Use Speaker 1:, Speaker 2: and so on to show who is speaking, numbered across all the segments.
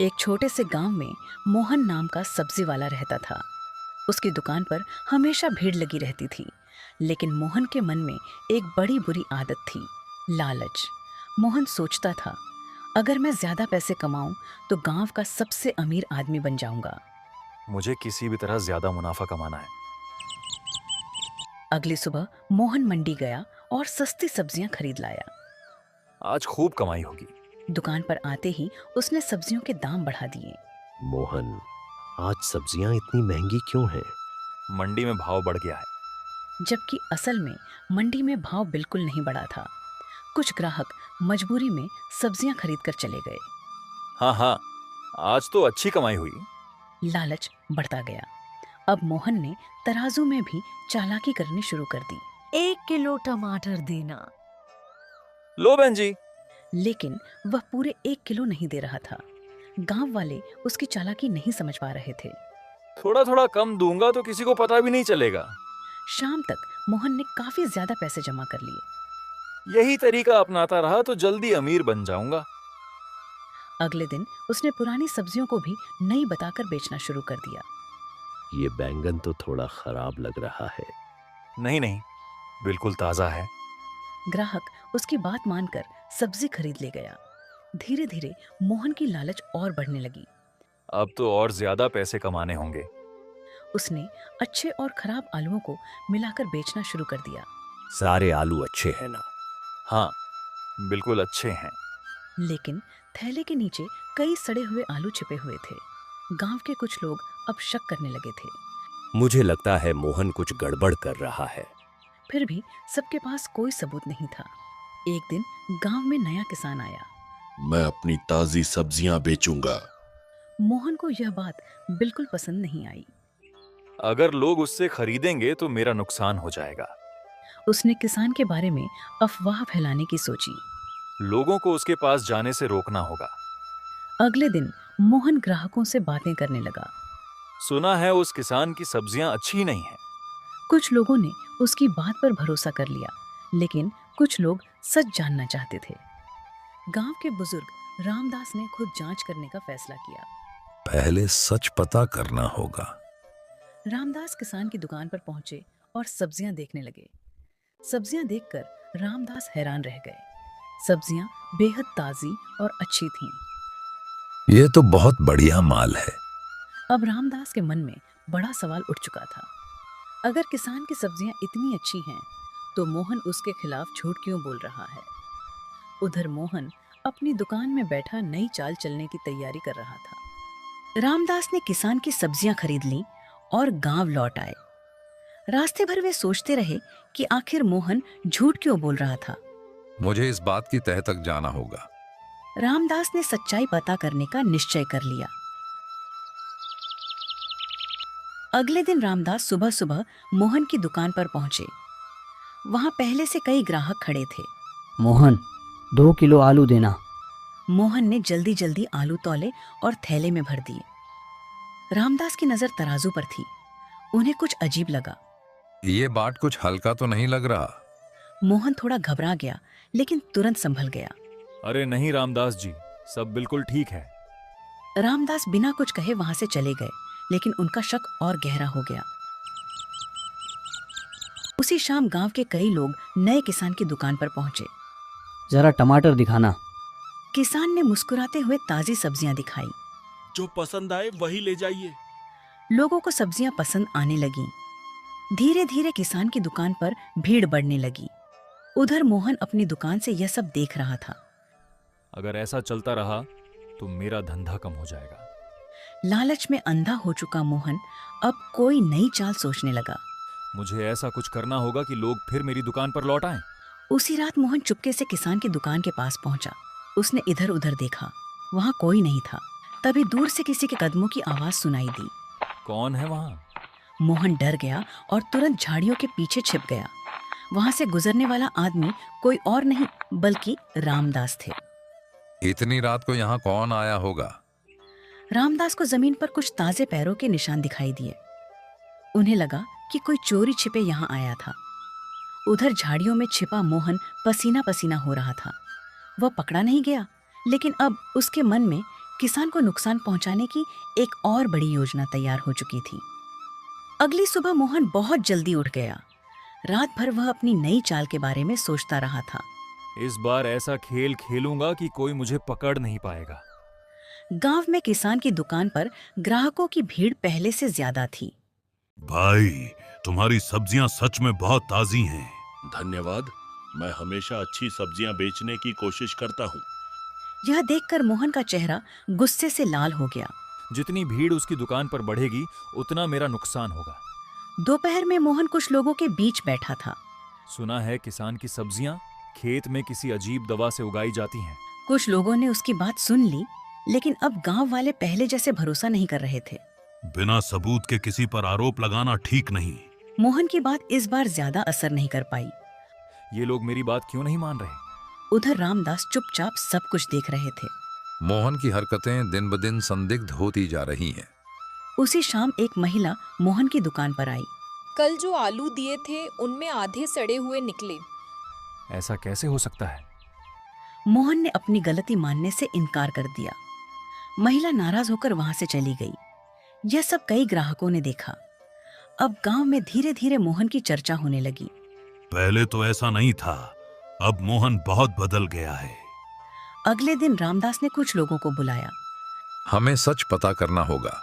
Speaker 1: एक छोटे से गांव में मोहन नाम का सब्जी वाला रहता था। उसकी दुकान पर हमेशा भीड़ लगी रहती थी, लेकिन मोहन के मन में एक बड़ी बुरी आदत थी, लालच। मोहन सोचता था, अगर मैं ज्यादा पैसे कमाऊं तो गांव का सबसे अमीर आदमी बन जाऊंगा।
Speaker 2: मुझे किसी भी तरह ज्यादा मुनाफा कमाना है।
Speaker 1: अगली सुबह मोहन मंडी गया और सस्ती सब्जियां खरीद लाया।
Speaker 2: आज खूब कमाई होगी।
Speaker 1: दुकान पर आते ही उसने सब्जियों के दाम बढ़ा दिए।
Speaker 3: मोहन, आज सब्जियां इतनी महंगी क्यों हैं?
Speaker 2: मंडी में भाव बढ़ गया है।
Speaker 1: जबकि असल में मंडी में भाव बिल्कुल नहीं बढ़ा था। कुछ ग्राहक मजबूरी में सब्जियां खरीद कर चले गए।
Speaker 2: हाँ हाँ, आज तो अच्छी कमाई हुई।
Speaker 1: लालच बढ़ता गया। अब मोहन ने तराजू में भी चालाकी करनी शुरू कर दी।
Speaker 4: 1 किलो टमाटर देना।
Speaker 2: लो बहन जी।
Speaker 1: लेकिन वह पूरे 1 किलो नहीं दे रहा था। गांव वाले उसकी चालाकी नहीं समझ पा रहे थे।
Speaker 2: थोड़ा थोड़ा कम दूंगा तो किसी को पता भी नहीं चलेगा।
Speaker 1: शाम तक मोहन ने काफी ज्यादा पैसे जमा कर लिए।
Speaker 2: यही तरीका अपनाता रहा तो जल्दी अमीर बन जाऊंगा।
Speaker 1: अगले दिन उसने पुरानी सब्जियों को भी नई बताकर बेचना शुरू कर दिया।
Speaker 3: ये बैंगन तो थोड़ा खराब लग रहा है।
Speaker 2: नहीं नहीं, बिल्कुल ताजा है।
Speaker 1: ग्राहक उसकी बात मानकर सब्जी खरीद ले गया। धीरे धीरे मोहन की लालच और बढ़ने लगी।
Speaker 2: अब तो और ज्यादा पैसे कमाने होंगे।
Speaker 1: उसने अच्छे और खराब आलूओं को मिलाकर बेचना शुरू कर दिया।
Speaker 3: सारे आलू अच्छे हैं ना?
Speaker 2: हाँ, बिल्कुल अच्छे हैं।
Speaker 1: लेकिन थैले के नीचे कई सड़े हुए आलू छिपे हुए थे। गांव के कुछ लोग अब शक करने लगे थे।
Speaker 3: मुझे लगता है मोहन कुछ गड़बड़ कर रहा है।
Speaker 1: फिर भी सबके पास कोई सबूत नहीं था। एक दिन गांव में नया किसान आया।
Speaker 5: मैं अपनी ताजी सब्जियां बेचूंगा।
Speaker 1: मोहन को यह बात बिल्कुल पसंद नहीं आई।
Speaker 2: अगर लोग उससे खरीदेंगे तो मेरा नुकसान हो जाएगा।
Speaker 1: उसने किसान के बारे में अफवाह फैलाने की सोची।
Speaker 2: लोगों को उसके पास जाने से रोकना होगा।
Speaker 1: अगले दिन मोहन ग्राहकों से बातें करने लगा।
Speaker 2: सुना है उस किसान की सब्जियां अच्छी नहीं हैं।
Speaker 1: कुछ लोगों ने उसकी बात पर भरोसा कर लिया, लेकिन कुछ लोग सच जानना चाहते थे। गांव के बुजुर्ग रामदास ने खुद जांच करने का फैसला किया।
Speaker 5: पहले सच पता करना होगा।
Speaker 1: रामदास किसान की दुकान पर पहुंचे और सब्जियां देखने लगे। सब्जियां देखकर रामदास हैरान रह गए। सब्जियां बेहद ताजी और अच्छी थीं।
Speaker 5: ये तो बहुत बढ़िया माल है।
Speaker 1: अब रामदास के मन में बड़ा सवाल उठ चुका था। अगर किसान की सब्जियां इतनी अच्छी हैं, तो मोहन उसके खिलाफ झूठ क्यों बोल रहा है? उधर मोहन अपनी दुकान में बैठा नई चाल चलने की तैयारी कर रहा था। रामदास ने किसान की सब्जियां खरीद लीं और गांव लौट आए। रास्ते भर वे सोचते रहे कि आखिर मोहन झूठ क्यों बोल रहा था।
Speaker 6: मुझे इस बात की तह तक जाना होगा।
Speaker 1: रामदास ने सच्चाई पता करने का निश्चय कर लिया। अगले दिन रामदास सुबह सुबह मोहन की दुकान पर पहुंचे। वहां पहले से कई ग्राहक खड़े थे।
Speaker 7: मोहन, 2 किलो आलू देना।
Speaker 1: मोहन ने जल्दी जल्दी आलू तौले और थैले में भर दिए। रामदास की नजर तराजू पर थी। उन्हें कुछ अजीब लगा।
Speaker 6: ये बाट कुछ हल्का तो नहीं लग रहा।
Speaker 1: मोहन थोड़ा घबरा गया, लेकिन तुरंत संभल गया।
Speaker 2: अरे नहीं रामदास जी, सब बिल्कुल ठीक है।
Speaker 1: रामदास बिना कुछ कहे वहां से चले गए, लेकिन उनका शक और गहरा हो गया। उसी शाम गांव के कई लोग नए किसान की दुकान पर पहुंचे।
Speaker 7: जरा टमाटर दिखाना।
Speaker 1: किसान ने मुस्कुराते हुए ताजी सब्जियां दिखाई।
Speaker 8: जो पसंद आए वही ले जाइए।
Speaker 1: लोगों को सब्जियां पसंद आने लगीं। धीरे धीरे किसान की दुकान पर भीड़ बढ़ने लगी। उधर मोहन अपनी दुकान से यह सब देख रहा था।
Speaker 2: अगर ऐसा चलता रहा तो मेरा धंधा कम हो जाएगा।
Speaker 1: लालच में अंधा हो चुका मोहन अब कोई नई चाल सोचने लगा।
Speaker 2: मुझे ऐसा कुछ करना होगा कि लोग फिर मेरी दुकान पर लौट आएं।
Speaker 1: उसी रात मोहन चुपके से किसान की दुकान के पास पहुंचा। उसने इधर उधर देखा, वहां कोई नहीं था। तभी दूर से किसी के कदमों की आवाज सुनाई दी।
Speaker 2: कौन है वहां?
Speaker 1: मोहन डर गया और तुरंत झाड़ियों के पीछे छिप गया। वहां से गुजरने वाला आदमी कोई और नहीं बल्कि रामदास थे।
Speaker 6: इतनी रात को यहाँ कौन आया होगा?
Speaker 1: रामदास को जमीन पर कुछ ताजे पैरों के निशान दिखाई दिए। उन्हें लगा कि कोई चोरी छिपे यहाँ आया था। उधर झाड़ियों में छिपा मोहन पसीना पसीना हो रहा था। वह पकड़ा नहीं गया, लेकिन अब उसके मन में किसान को नुकसान पहुंचाने की एक और बड़ी योजना तैयार हो चुकी थी। अगली सुबह मोहन बहुत जल्दी उठ गया। रात भर वह अपनी नई चाल के बारे में सोचता रहा था।
Speaker 2: इस बार ऐसा खेल खेलूंगा कि कोई मुझे पकड़ नहीं पाएगा।
Speaker 1: गांव में किसान की दुकान पर ग्राहकों की भीड़ पहले से ज्यादा थी।
Speaker 5: भाई, तुम्हारी सब्जियां सच में बहुत ताजी हैं।
Speaker 8: धन्यवाद। मैं हमेशा अच्छी सब्जियां बेचने की कोशिश करता हूँ।
Speaker 1: यह देखकर मोहन का चेहरा गुस्से से लाल हो गया।
Speaker 2: जितनी भीड़ उसकी दुकान पर बढ़ेगी उतना मेरा नुकसान होगा।
Speaker 1: दोपहर में मोहन कुछ लोगों के बीच बैठा था।
Speaker 2: सुना है किसान की सब्जियां खेत में किसी अजीब दवा से उगाई जाती हैं।
Speaker 1: कुछ लोगों ने उसकी बात सुन ली, लेकिन अब गांव वाले पहले जैसे भरोसा नहीं कर रहे थे।
Speaker 5: बिना सबूत के किसी पर आरोप लगाना ठीक नहीं।
Speaker 1: मोहन की बात इस बार ज्यादा असर नहीं कर पाई।
Speaker 2: ये लोग मेरी बात क्यों नहीं मान रहे?
Speaker 1: उधर रामदास चुपचाप सब कुछ देख रहे थे।
Speaker 6: मोहन की हरकतें दिन ब दिन संदिग्ध होती जा रही हैं।
Speaker 1: उसी शाम एक महिला मोहन की दुकान पर आई।
Speaker 9: कल जो आलू दिए थे उनमें आधे सड़े हुए निकले।
Speaker 2: ऐसा कैसे हो सकता है?
Speaker 1: मोहन ने अपनी गलती मानने से इनकार कर दिया। महिला नाराज होकर वहां से चली गई। यह सब कई ग्राहकों ने देखा। अब गांव में धीरे धीरे मोहन की चर्चा होने लगी।
Speaker 5: पहले तो ऐसा नहीं था, अब मोहन बहुत बदल गया है।
Speaker 1: अगले दिन रामदास ने कुछ लोगों को बुलाया।
Speaker 6: हमें सच पता करना होगा।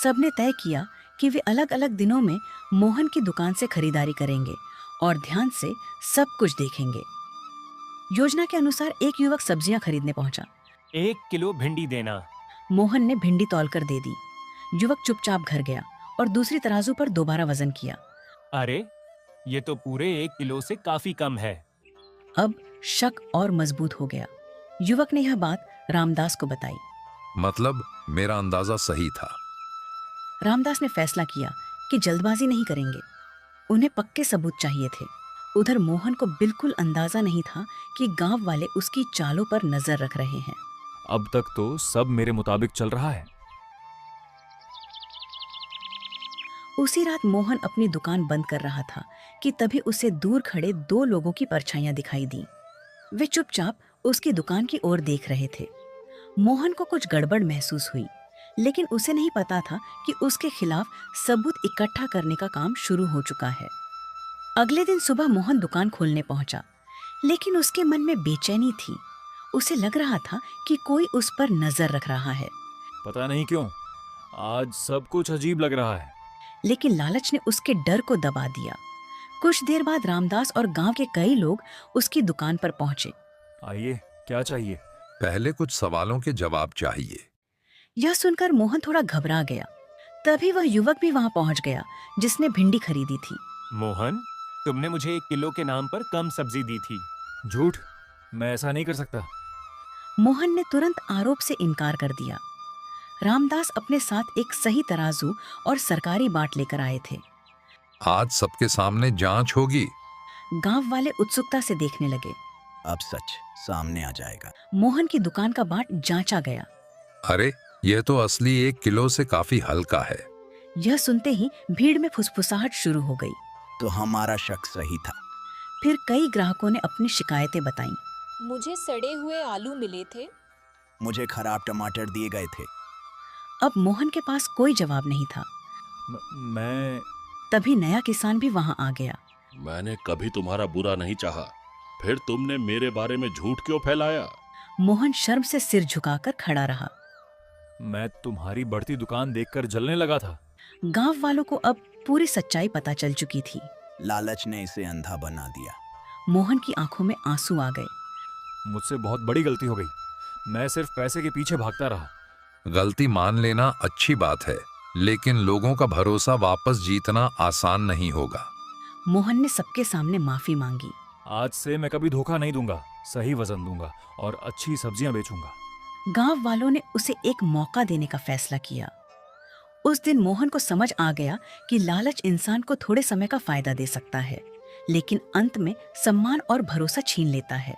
Speaker 1: सबने तय किया कि वे अलग अलग दिनों में मोहन की दुकान से खरीदारी करेंगे और ध्यान से सब कुछ देखेंगे। योजना के अनुसार एक युवक सब्जियां खरीदने पहुंचा।
Speaker 10: 1 किलो भिंडी देना।
Speaker 1: मोहन ने भिंडी तौलकर दे दी। युवक चुपचाप घर गया और दूसरी तराजू पर दोबारा वजन किया।
Speaker 10: अरे, ये तो पूरे 1 किलो से काफी कम है।
Speaker 1: अब शक और मजबूत हो गया। युवक ने यह बात रामदास को बताई।
Speaker 6: मतलब मेरा अंदाजा सही था।
Speaker 1: रामदास ने फैसला किया कि जल्दबाजी नहीं करेंगे। उन्हें पक्के सबूत चाहिए थे। उधर मोहन को बिल्कुल अंदाजा नहीं था कि गांव वाले उसकी चालों पर नजर रख रहे हैं।
Speaker 2: अब तक तो सब मेरे मुताबिक चल रहा है।
Speaker 1: उसी रात मोहन अपनी दुकान बंद कर रहा था कि तभी उसे दूर खड़े 2 लोगों की परछाइयां दिखाई दी। वे चुपचाप उसकी दुकान की ओर देख रहे थे। मोहन को कुछ गड़बड़ महसूस हुई, लेकिन उसे नहीं पता था कि उसके खिलाफ सबूत इकट्ठा करने का काम शुरू हो चुका है। अगले दिन सुबह मोहन दुकान खोलने पहुंचा, लेकिन उसके मन में बेचैनी थी। उसे लग रहा था कि कोई उस पर नजर रख रहा है।
Speaker 2: पता नहीं क्यों आज सब कुछ अजीब लग रहा है।
Speaker 1: लेकिन लालच ने उसके डर को दबा दिया। कुछ देर बाद रामदास और गांव के कई लोग उसकी दुकान पर पहुंचे।
Speaker 2: आइए, क्या चाहिए?
Speaker 6: पहले कुछ सवालों के जवाब चाहिए।
Speaker 1: यह सुनकर मोहन थोड़ा घबरा गया। तभी वह युवक भी वहां पहुंच गया जिसने भिंडी खरीदी थी।
Speaker 10: मोहन, तुमने मुझे 1 किलो के नाम पर कम सब्जी दी थी।
Speaker 2: झूठ, मैं ऐसा नहीं कर सकता।
Speaker 1: मोहन ने तुरंत आरोप से इनकार कर दिया। रामदास अपने साथ एक सही तराजू और सरकारी बाट लेकर आए थे।
Speaker 6: आज सबके सामने जांच होगी।
Speaker 1: गांव वाले उत्सुकता से देखने लगे।
Speaker 11: अब सच सामने आ जाएगा।
Speaker 1: मोहन की दुकान का बाट जांचा गया।
Speaker 6: अरे, यह तो असली 1 किलो से काफी हल्का है।
Speaker 1: यह सुनते ही भीड़ में फुसफुसाहट शुरू हो गई।
Speaker 11: तो हमारा शक सही था।
Speaker 1: फिर कई ग्राहकों ने अपनी शिकायतें बताईं।
Speaker 9: मुझे सड़े हुए आलू मिले थे।
Speaker 11: मुझे खराब टमाटर दिए गए थे।
Speaker 1: अब मोहन के पास कोई जवाब नहीं था।
Speaker 2: मैं
Speaker 1: तभी नया किसान भी वहां आ गया।
Speaker 8: मैंने कभी तुम्हारा बुरा नहीं चाहा, फिर तुमने मेरे बारे में झूठ क्यों फैलाया?
Speaker 1: मोहन शर्म से सिर झुकाकर खड़ा रहा।
Speaker 2: मैं तुम्हारी बढ़ती दुकान देखकर जलने लगा था।
Speaker 1: गांव वालों को अब पूरी सच्चाई पता चल चुकी थी।
Speaker 11: लालच ने इसे अंधा बना दिया।
Speaker 1: मोहन की आंखों में आंसू आ गए।
Speaker 2: मुझसे बहुत बड़ी गलती हो गई। मैं सिर्फ पैसे के पीछे भागता रहा।
Speaker 6: गलती मान लेना अच्छी बात है, लेकिन लोगों का भरोसा वापस जीतना आसान नहीं होगा।
Speaker 1: मोहन ने सबके सामने माफी मांगी।
Speaker 2: आज से मैं कभी धोखा नहीं दूंगा, सही वजन दूंगा और अच्छी सब्जियां बेचूंगा।
Speaker 1: गांव वालों ने उसे एक मौका देने का फैसला किया। उस दिन मोहन को समझ आ गया कि लालच इंसान को थोड़े समय का फायदा दे सकता है, लेकिन अंत में सम्मान और भरोसा छीन लेता है।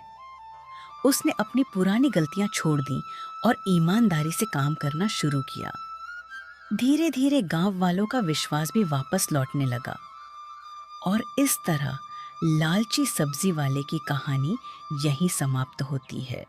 Speaker 1: उसने अपनी पुरानी गलतियां छोड़ दी और ईमानदारी से काम करना शुरू किया। धीरे धीरे गांव वालों का विश्वास भी वापस लौटने लगा और इस तरह लालची सब्जी वाले की कहानी यहीं समाप्त होती है।